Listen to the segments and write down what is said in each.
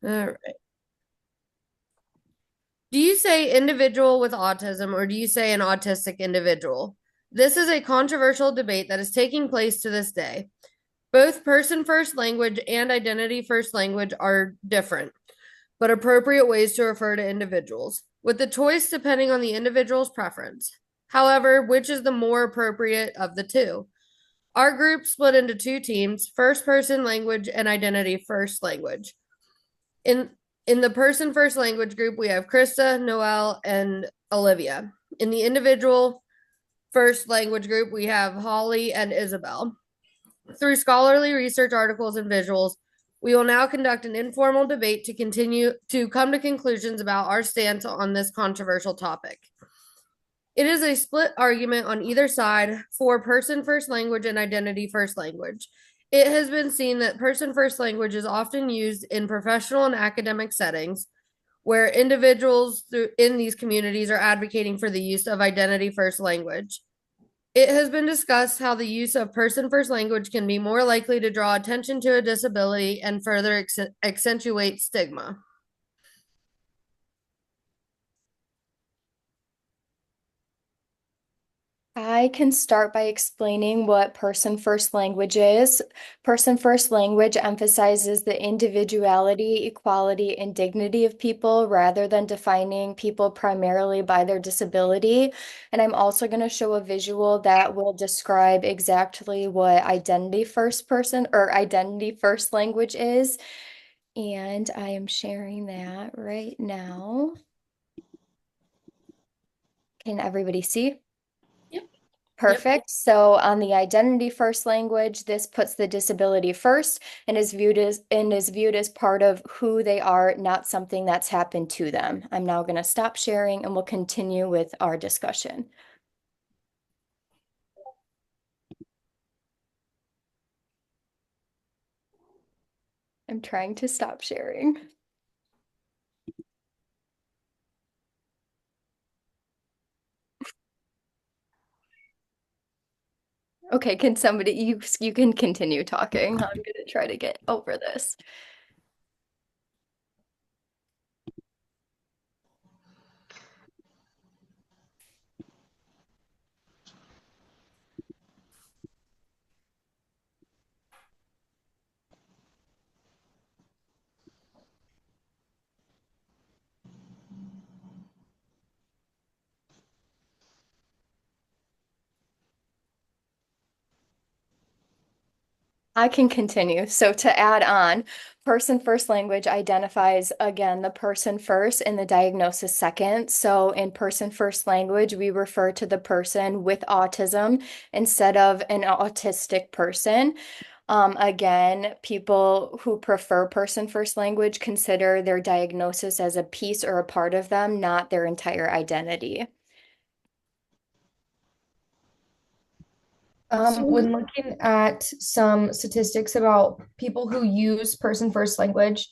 All right. Do you say individual with autism or do you say an autistic individual? This is a controversial debate that is taking place to this day. Both person first language and identity first language are different, but appropriate ways to refer to individuals, with the choice depending on the individual's preference. However, which is the more appropriate of the two? Our group split into two teams, first person language and identity first language. In in the person first language group, we have Krista, Noelle, and Olivia. In the individual first language group, we have Holly and Isabel. Through scholarly research articles and visuals, we will now conduct an informal debate to continue to come to conclusions about our stance on this controversial topic. It is a split argument on either side for person first language and identity first language. It has been seen that person first language is often used in professional and academic settings where individuals in these communities are advocating for the use of identity first language. It has been discussed how the use of person first language can be more likely to draw attention to a disability and further accentuate stigma. I can start by explaining what person first language is. Person first language emphasizes the individuality, equality, and dignity of people rather than defining people primarily by their disability. And I'm also going to show a visual that will describe exactly what identity first person or identity first language is. And I am sharing that right now. Can everybody see? Yep. Yep. Perfect. So on the identity first language, this puts the disability first and is viewed as part of who they are, not something that's happened to them. I'm now going to stop sharing and we'll continue with our discussion. I'm trying to stop sharing. Okay, can somebody you can continue talking. I'm going to try to get over this. I can continue. So to add on, person first language identifies again the person first and the diagnosis second. So in person first language, we refer to the person with autism instead of an autistic person. Again, people who prefer person first language consider their diagnosis as a piece or a part of them, not their entire identity. When looking at some statistics about people who use person first language,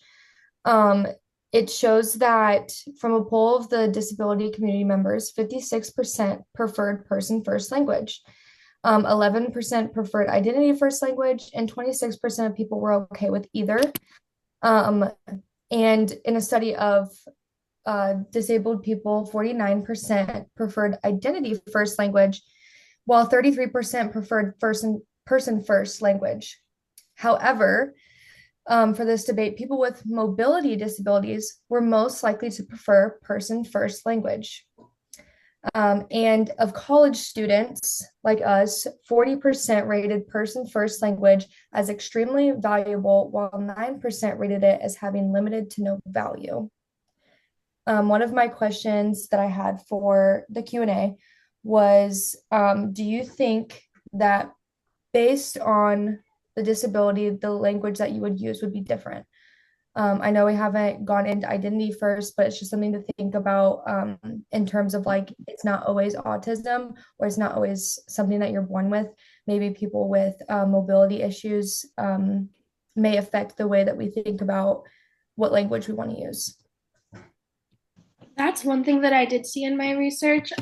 um, it shows that from a poll of the disability community members, 56% preferred person first language, 11% preferred identity first language, and 26% of people were okay with either. Um, and in a study of disabled people, 49% preferred identity first language, while 33% preferred person first language. However, for this debate, people with mobility disabilities were most likely to prefer person first language. And of college students like us, 40% rated person first language as extremely valuable, while 9% rated it as having limited to no value. One of my questions that I had for the Q&A was, do you think that based on the disability, the language that you would use would be different? I know we haven't gone into identity first, but it's just something to think about in terms of like it's not always autism or it's not always something that you're born with. Maybe people with mobility issues may affect the way that we think about what language we want to use. That's one thing that I did see in my research.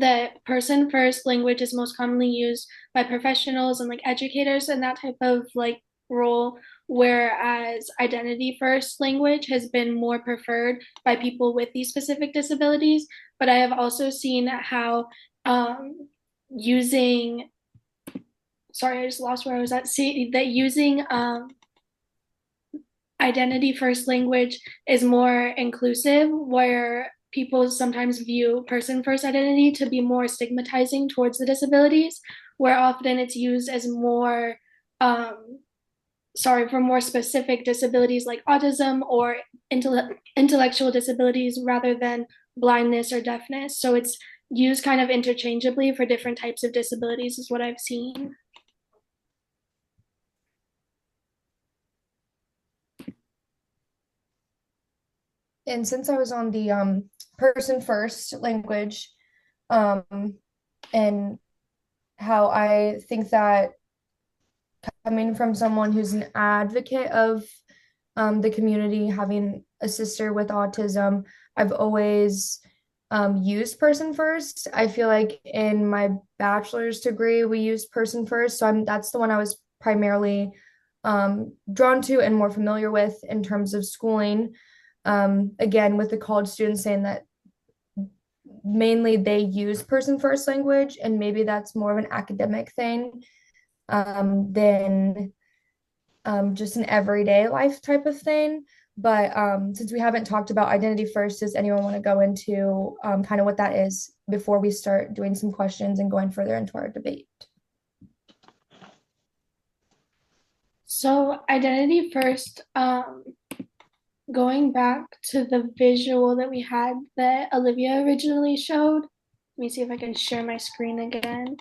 That person first language is most commonly used by professionals and like educators and that type of like role, whereas identity first language has been more preferred by people with these specific disabilities. But I have also seen how using, sorry, I just lost where I was at. See that using identity first language is more inclusive, where people sometimes view person first identity to be more stigmatizing towards the disabilities, where often it's used as more, for more specific disabilities like autism or intellectual disabilities rather than blindness or deafness. So it's used kind of interchangeably for different types of disabilities, is what I've seen. And since I was on the person first language, and how I think that coming from someone who's an advocate of the community, having a sister with autism, I've always used person first. I feel like in my bachelor's degree, we used person first. So that's the one I was primarily drawn to and more familiar with in terms of schooling. Again, with the college students saying that mainly they use person first language, and maybe that's more of an academic thing than just an everyday life type of thing. But since we haven't talked about identity first, does anyone want to go into kind of what that is before we start doing some questions and going further into our debate? So identity first, going back to the visual that we had that Olivia originally showed. Let me see if I can share my screen again.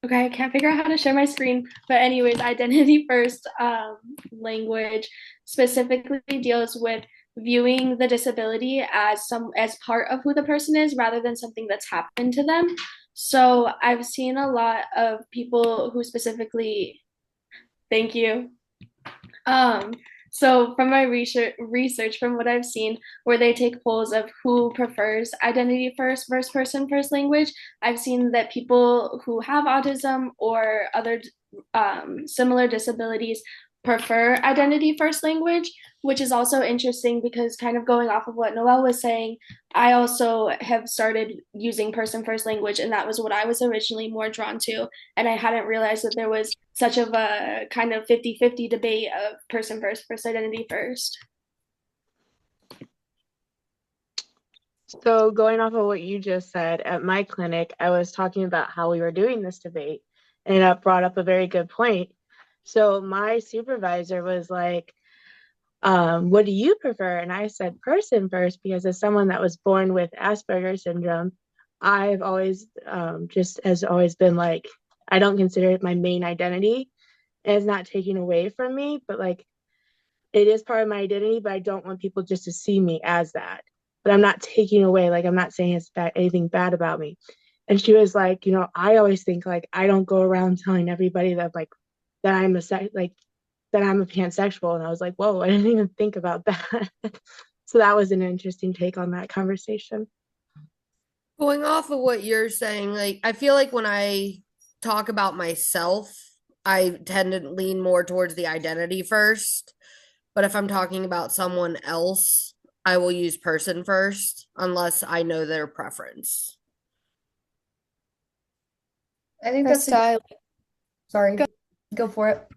Okay, I can't figure out how to share my screen. But anyways, identity first language specifically deals with viewing the disability as part of who the person is rather than something that's happened to them. So I've seen a lot of people who specifically, thank you. So from my research from what I've seen, where they take polls of who prefers identity first versus person first language, I've seen that people who have autism or other similar disabilities prefer identity first language, which is also interesting because kind of going off of what Noelle was saying, I also have started using person first language, and that was what I was originally more drawn to. And I hadn't realized that there was such of a kind of 50-50 debate of person first versus identity first. So going off of what you just said, at my clinic, I was talking about how we were doing this debate, and that brought up a very good point. So my supervisor was like, what do you prefer? And I said person first, because as someone that was born with Asperger's syndrome, I've always always been like, I don't consider it my main identity, and it's not taken away from me, but like it is part of my identity, but I don't want people just to see me as that. But I'm not taking away, like I'm not saying it's anything bad about me. And she was like, I always think like I don't go around telling everybody that like that I'm that I'm a pansexual. And I was like, whoa, I didn't even think about that. So that was an interesting take on that conversation. Going off of what you're saying, like I feel like when I talk about myself, I tend to lean more towards the identity first. But if I'm talking about someone else, I will use person first unless I know their preference. I think that's Krista, sorry, go for it.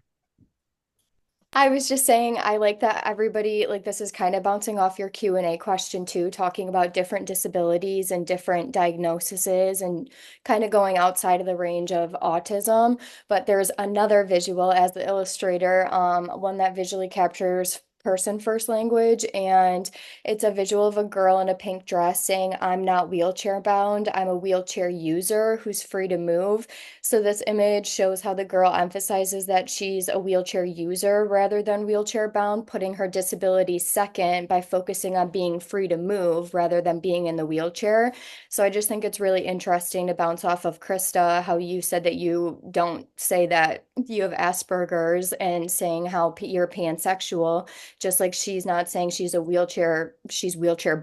I was just saying, I like that everybody, like this is kind of bouncing off your Q&A question too, talking about different disabilities and different diagnoses and kind of going outside of the range of autism. But there's another visual as the illustrator, one that visually captures person first language, and it's a visual of a girl in a pink dress saying, "I'm not wheelchair bound, I'm a wheelchair user who's free to move." So this image shows how the girl emphasizes that she's a wheelchair user rather than wheelchair bound, putting her disability second by focusing on being free to move rather than being in the wheelchair. So I just think it's really interesting to bounce off of Krista, how you said that you don't say that you have Asperger's, and saying how you're pansexual, just like she's not saying she's wheelchair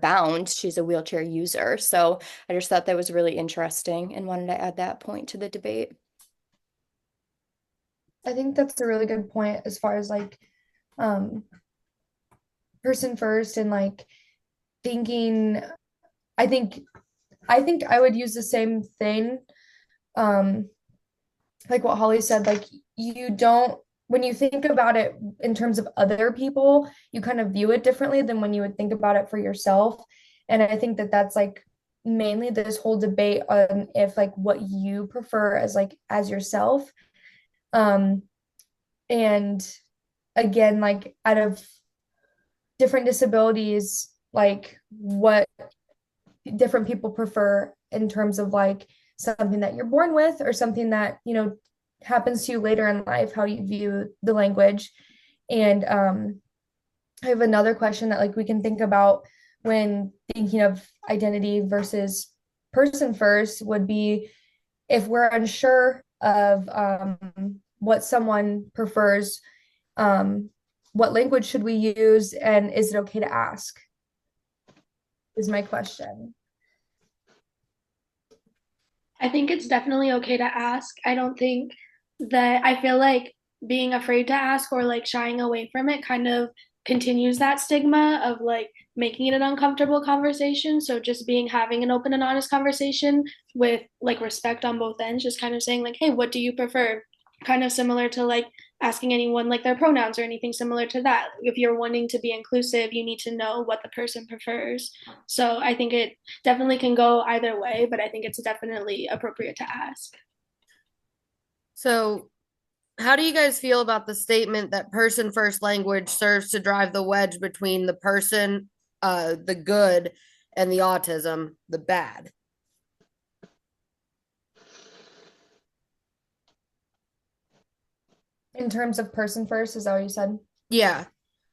bound, she's a wheelchair user. So I just thought that was really interesting and wanted to add that point to the debate. I think that's a really good point as far as like um person first and like thinking. I think I would use the same thing. Um, like what Holly said, like you don't, when you think about it in terms of other people, you kind of view it differently than when you would think about it for yourself. And I think that that's like mainly this whole debate on if like what you prefer as like as yourself. Um, and again, like out of different disabilities, like what different people prefer in terms of like something that you're born with or something that, happens to you later in life, how you view the language. And I have another question that like we can think about when thinking of identity versus person first would be if we're unsure of what someone prefers, what language should we use, and is it okay to ask? Is my question. I think it's definitely okay to ask. I don't think that I feel like being afraid to ask or like shying away from it kind of continues that stigma of like making it an uncomfortable conversation. So just being having an open and honest conversation with like respect on both ends, just kind of saying like, "Hey, what do you prefer?" Kind of similar to like asking anyone like their pronouns or anything similar to that. If you're wanting to be inclusive, you need to know what the person prefers. So I think it definitely can go either way, but I think it's definitely appropriate to ask. So, how do you guys feel about the statement that person first language serves to drive the wedge between the person, the good, and the autism, the bad? In terms of person first, is that what you said? Yeah.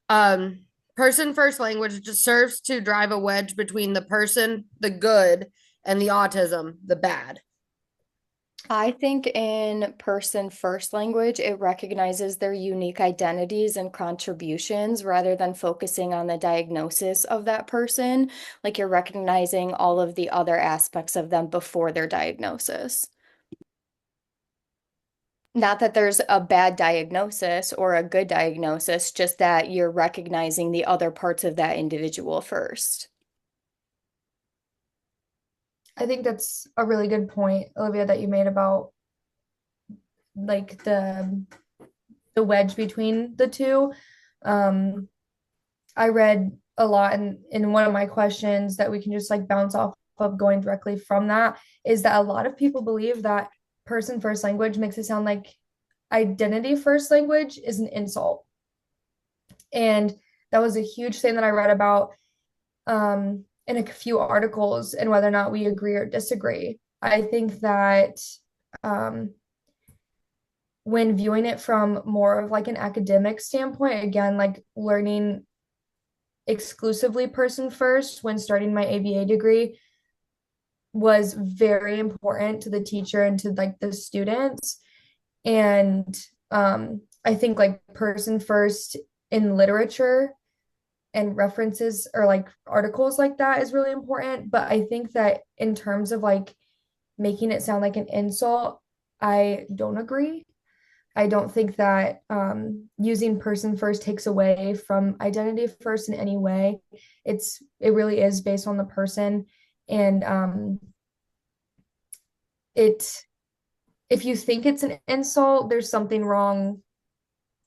Um, person first language just serves to drive a wedge between the person, the good, and the autism, the bad. I think in person first language, it recognizes their unique identities and contributions rather than focusing on the diagnosis of that person. Like you're recognizing all of the other aspects of them before their diagnosis. Not that there's a bad diagnosis or a good diagnosis, just that you're recognizing the other parts of that individual first. I think that's a really good point, Olivia, that you made about like the wedge between the two. Um, I read a lot in one of my questions that we can just like bounce off of going directly from that is that a lot of people believe that person first language makes it sound like identity first language is an insult. And that was a huge thing that I read about in a few articles and whether or not we agree or disagree. I think that um, when viewing it from more of like an academic standpoint, again, like learning exclusively person first when starting my ABA degree was very important to the teacher and to like the students. And I think like person first in literature and references or like articles like that is really important. But I think that in terms of like making it sound like an insult, I don't agree. I don't think that using person first takes away from identity first in any way. It really is based on the person, and it if you think it's an insult, there's something wrong,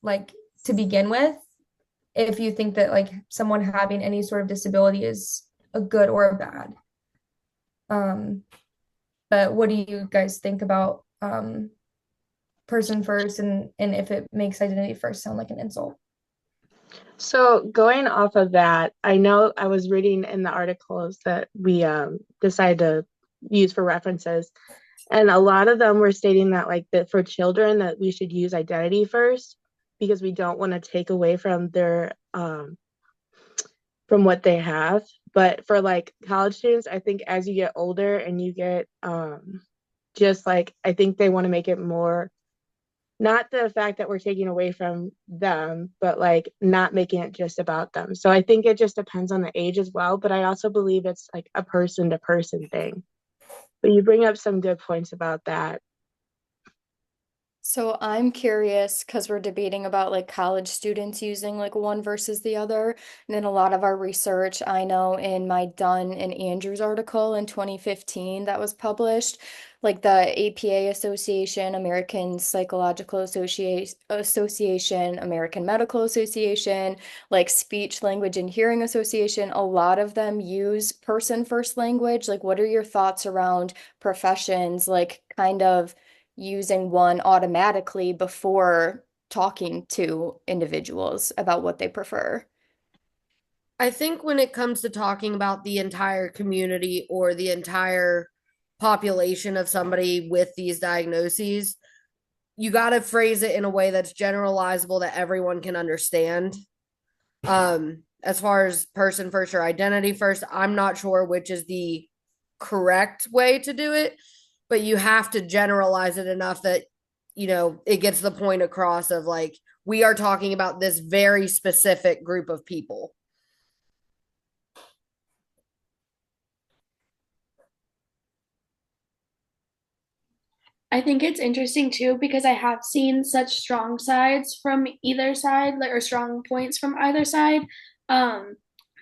like to begin with. If you think that like someone having any sort of disability is a good or a bad. Um, but what do you guys think about person first and if it makes identity first sound like an insult? So going off of that, I know I was reading in the articles that we decided to use for references, and a lot of them were stating that like that for children that we should use identity first because we don't want to take away from their from what they have. But for like college students, I think as you get older and you get just like I think they want to make it more not the fact that we're taking away from them, but like not making it just about them. So I think it just depends on the age as well. But I also believe it's like a person to person thing. But you bring up some good points about that. So I'm curious because we're debating about like college students using like one versus the other. And in a lot of our research, I know in my Dunn and Andrews article in 2015 that was published, like the APA Association, American Psychological Association, American Medical Association, like Speech, Language, and Hearing Association, a lot of them use person first language. Like, what are your thoughts around professions, like kind of using one automatically before talking to individuals about what they prefer? I think when it comes to talking about the entire community or the entire population of somebody with these diagnoses, you got to phrase it in a way that's generalizable that everyone can understand. As far as person first or identity first, I'm not sure which is the correct way to do it, but you have to generalize it enough that it gets the point across of like we are talking about this very specific group of people. I think it's interesting too because I have seen such strong sides from either side, like or strong points from either side. Um,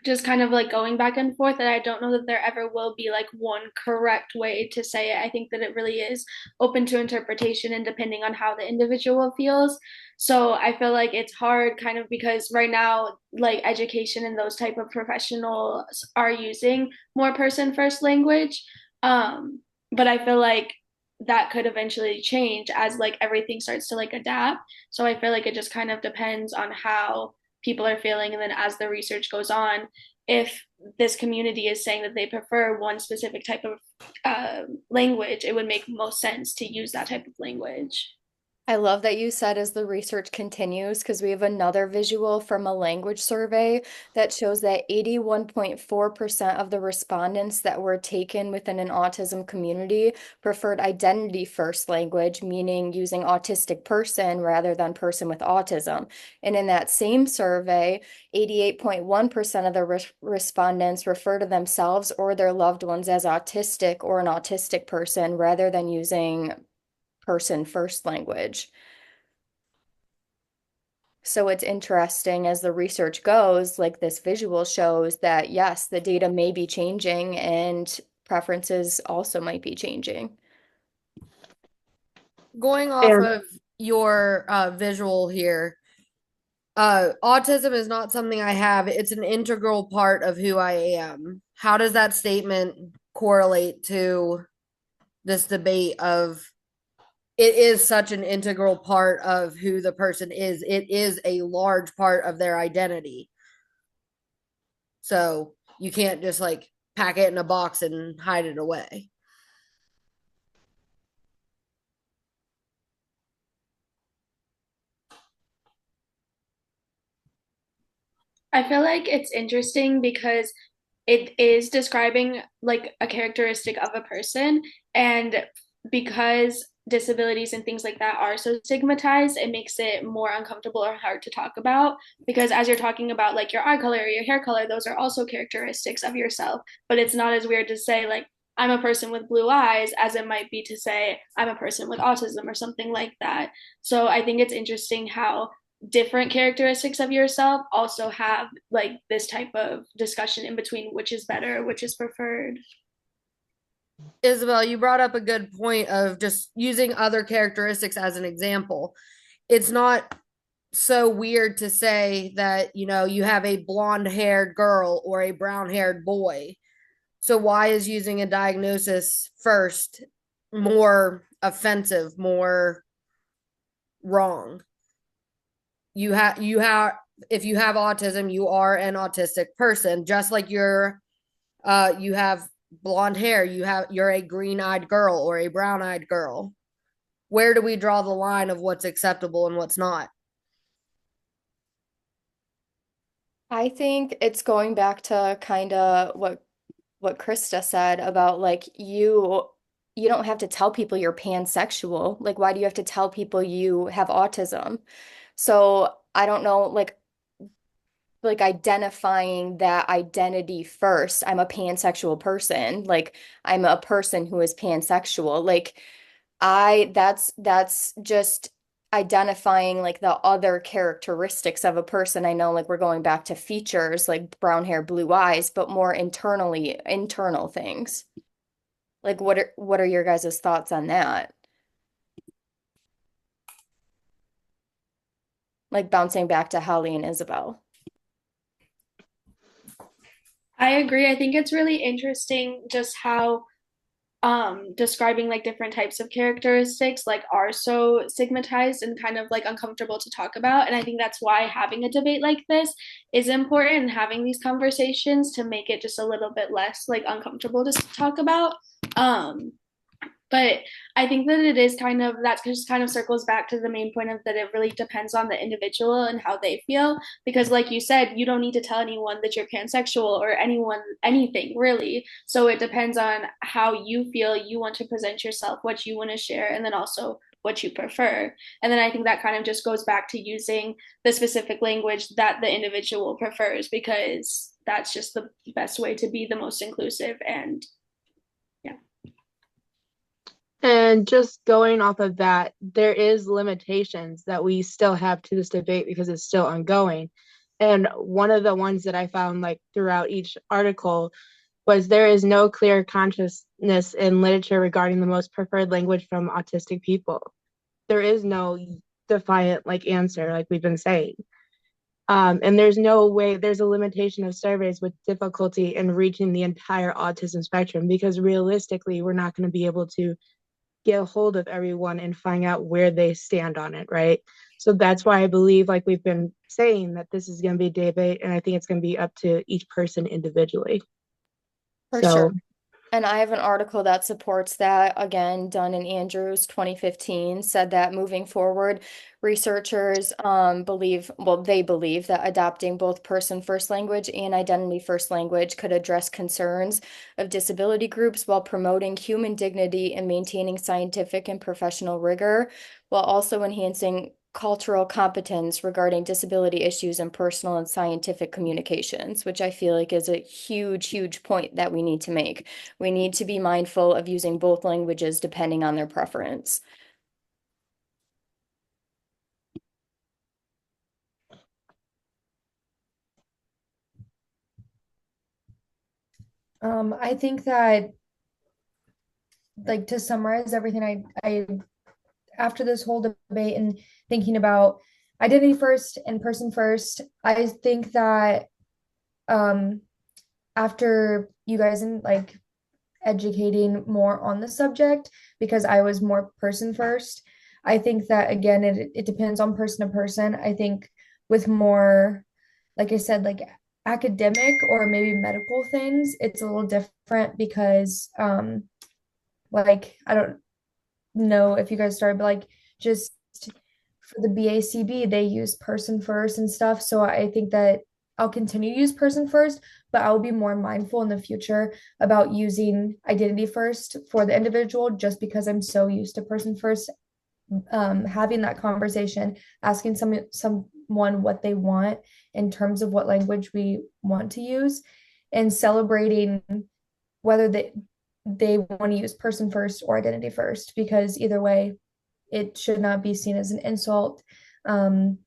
just kind of like going back and forth, and I don't know that there ever will be like one correct way to say it. I think that it really is open to interpretation and depending on how the individual feels. So I feel like it's hard kind of because right now like education and those type of professionals are using more person first language. But I feel like that could eventually change as like everything starts to like adapt. So I feel like it just kind of depends on how people are feeling. And then as the research goes on, if this community is saying that they prefer one specific type of language, it would make most sense to use that type of language. I love that you said as the research continues, because we have another visual from a language survey that shows that 81.4% of the respondents that were taken within an autism community preferred identity first language, meaning using autistic person rather than person with autism. And in that same survey, 88.1% of the respondents refer to themselves or their loved ones as autistic or an autistic person rather than using person first language. So it's interesting as the research goes, like this visual shows that yes, the data may be changing and preferences also might be changing. Going off And of your visual here, autism is not something I have. It's an integral part of who I am. How does that statement correlate to this debate of it is such an integral part of who the person is? It is a large part of their identity. So you can't just like pack it in a box and hide it away. I feel like it's interesting because it is describing like a characteristic of a person, and because disabilities and things like that are so stigmatized, it makes it more uncomfortable or hard to talk about because as you're talking about like your eye color or your hair color, those are also characteristics of yourself, but it's not as weird to say like I'm a person with blue eyes as it might be to say I'm a person with autism or something like that. So I think it's interesting how different characteristics of yourself also have like this type of discussion in between which is better, which is preferred. Isabel, you brought up a good point of just using other characteristics as an example. It's not so weird to say that, you have a blonde haired girl or a brown haired boy. So why is using a diagnosis first more offensive, more wrong? You have if you have autism, you are an autistic person, just like you have blonde hair, you're a green-eyed girl or a brown-eyed girl. Where do we draw the line of what's acceptable and what's not? I think it's going back to kind of what Krista said about like you don't have to tell people you're pansexual. Like why do you have to tell people you have autism? So I don't know, like identifying that identity first. I'm a pansexual person. Like I'm a person who is pansexual. Like that's just identifying like the other characteristics of a person. I know like we're going back to features like brown hair, blue eyes, but more internal things. Like what are your guys' thoughts on that? Like bouncing back to Holly and Isabel. I agree. I think it's really interesting just how describing like different types of characteristics like are so stigmatized and kind of like uncomfortable to talk about. And I think that's why having a debate like this is important, and having these conversations to make it just a little bit less like uncomfortable to talk about. um but I think that it is kind of that just kind of circles back to the main point of that it really depends on the individual and how they feel. Because, like you said, you don't need to tell anyone that you're pansexual or anyone anything really. So it depends on how you feel, you want to present yourself, what you want to share, and then also what you prefer. And then I think that kind of just goes back to using the specific language that the individual prefers, because that's just the best way to be the most inclusive. And yeah. And just going off of that, there is limitations that we still have to this debate because it's still ongoing. And one of the ones that I found like throughout each article was there is no clear consciousness in literature regarding the most preferred language from autistic people. There is no defiant like answer, like we've been saying. And there's no way, there's a limitation of surveys with difficulty in reaching the entire autism spectrum because realistically, we're not going to be able to get a hold of everyone and find out where they stand on it, right? So that's why I believe, like we've been saying, that this is going to be a debate, and I think it's going to be up to each person individually. For So sure. And I have an article that supports that. Again, Dunn and Andrews, 2015, said that moving forward, researchers they believe that adopting both person first language and identity first language could address concerns of disability groups while promoting human dignity and maintaining scientific and professional rigor, while also enhancing cultural competence regarding disability issues and personal and scientific communications, which I feel like is a huge, huge point that we need to make. We need to be mindful of using both languages depending on their preference. I think that, like, to summarize everything, I after this whole debate and thinking about identity first and person first, I think that um after you guys and like educating more on the subject, because I was more person first, I think that again it depends on person to person. I think with more, like I said, like academic or maybe medical things, it's a little different because like I don't know if you guys started, but like just for the BACB, they use person first and stuff. So I think that I'll continue to use person first, but I will be more mindful in the future about using identity first for the individual just because I'm so used to person first. Having that conversation, asking someone what they want in terms of what language we want to use, and celebrating whether they want to use person first or identity first, because either way, it should not be seen as an insult um,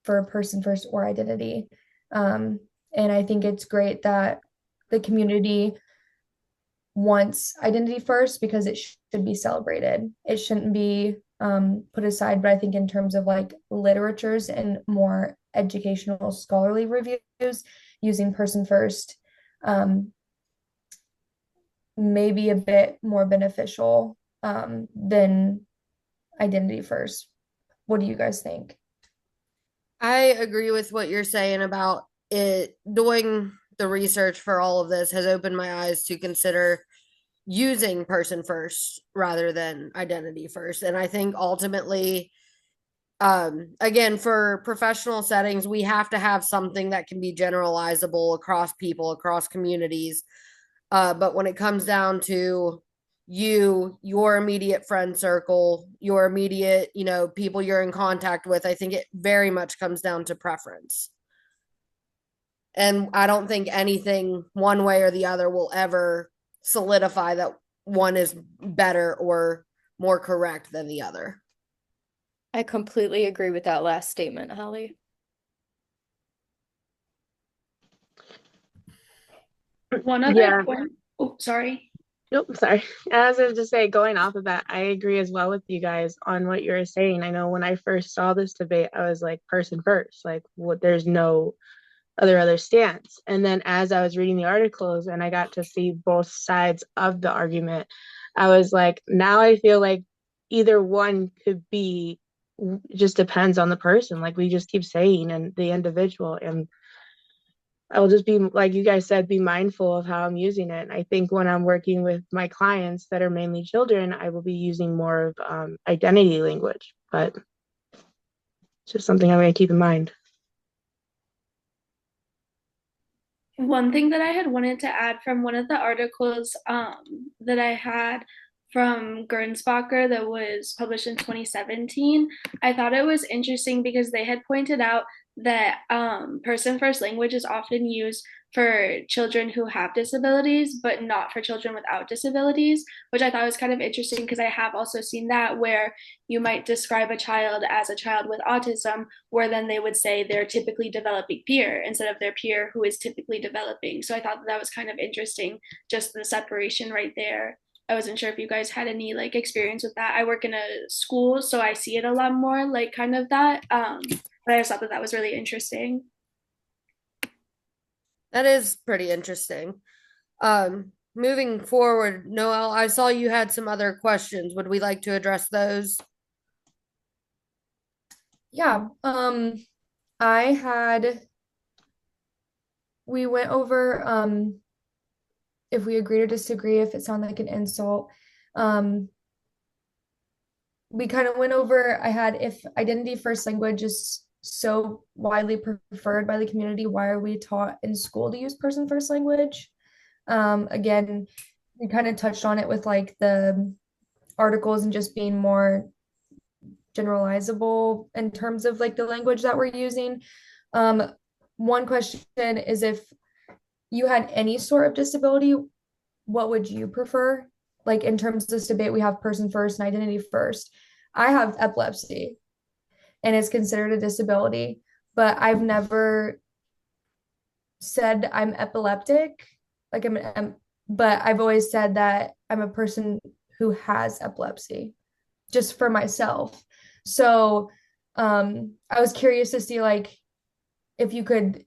for person first or identity. And I think it's great that the community wants identity first because it should be celebrated. It shouldn't be put aside. But I think in terms of like literatures and more educational scholarly reviews, using person first may be a bit more beneficial than identity first. What do you guys think? I agree with what you're saying about it. Doing the research for all of this has opened my eyes to consider using person first rather than identity first. And I think ultimately, again, for professional settings, we have to have something that can be generalizable across people, across communities. But when it comes down to you, your immediate friend circle, your immediate, people you're in contact with, I think it very much comes down to preference. And I don't think anything one way or the other will ever solidify that one is better or more correct than the other. I completely agree with that last statement, Holly. One other Yeah. point. Oh, sorry. Nope, sorry. As I was just say, going off of that, I agree as well with you guys on what you were saying. I know when I first saw this debate, I was like, person first, like what there's no other stance. And then as I was reading the articles and I got to see both sides of the argument, I was like, now I feel like either one could be, just depends on the person, like we just keep saying, and the individual. And I will just be, like you guys said, be mindful of how I'm using it. I think when I'm working with my clients that are mainly children, I will be using more of identity language, but it's just something I'm going to keep in mind. One thing that I had wanted to add from one of the articles that I had from Gernsbacher that was published in 2017, I thought it was interesting because they had pointed out that person first language is often used for children who have disabilities, but not for children without disabilities, which I thought was kind of interesting because I have also seen that where you might describe a child as a child with autism, where then they would say they're typically developing peer instead of their peer who is typically developing. So I thought that was kind of interesting, just the separation right there. I wasn't sure if you guys had any like experience with that. I work in a school, so I see it a lot more, like kind of that. But I just thought that that was really interesting. That is pretty interesting. Moving forward, Noel, I saw you had some other questions. Would we like to address those? Yeah, I had we went over if we agree or disagree, if it sounded like an insult. Um, we kind of went over, I had if identity first language is so widely preferred by the community, why are we taught in school to use person first language? Again, we kind of touched on it with like the articles and just being more generalizable in terms of like the language that we're using. One question is if you had any sort of disability, what would you prefer? Like in terms of this debate, we have person first and identity first. I have epilepsy and it's considered a disability, but I've never said I'm epileptic. Like but I've always said that I'm a person who has epilepsy just for myself. So I was curious to see like if you could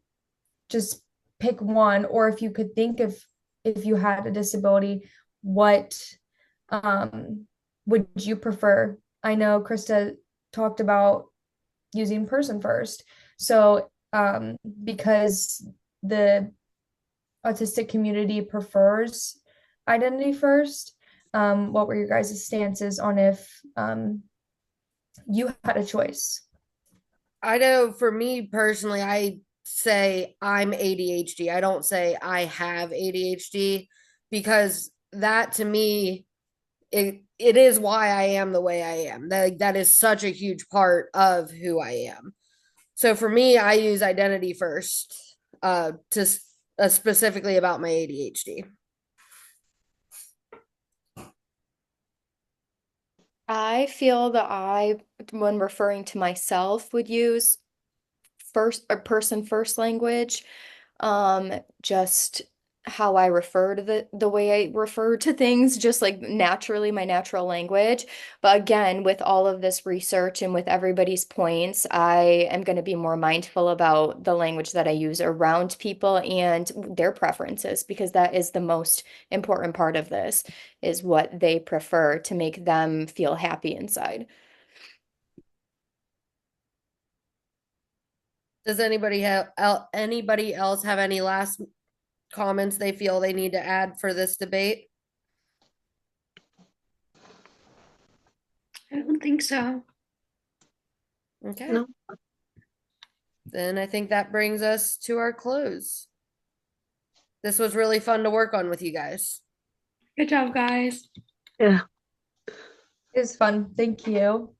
just pick one, or if you could think of if you had a disability, what would you prefer? I know Krista talked about using person first. So because the autistic community prefers identity first, what were your guys' stances on if you had a choice? I know for me personally, I say I'm ADHD. I don't say I have ADHD because that to me it is why I am the way I am. That is such a huge part of who I am. So for me, I use identity first to specifically about my ADHD. I feel that when referring to myself, would use first or person first language. Just how I refer to the way I refer to things, just like naturally my natural language. But again, with all of this research and with everybody's points, I am going to be more mindful about the language that I use around people and their preferences, because that is the most important part of this, is what they prefer to make them feel happy inside. Does anybody else have any last comments they feel they need to add for this debate? I don't think so. Okay. No. Then I think that brings us to our close. This was really fun to work on with you guys. Good job, guys. Yeah. It was fun. Thank you.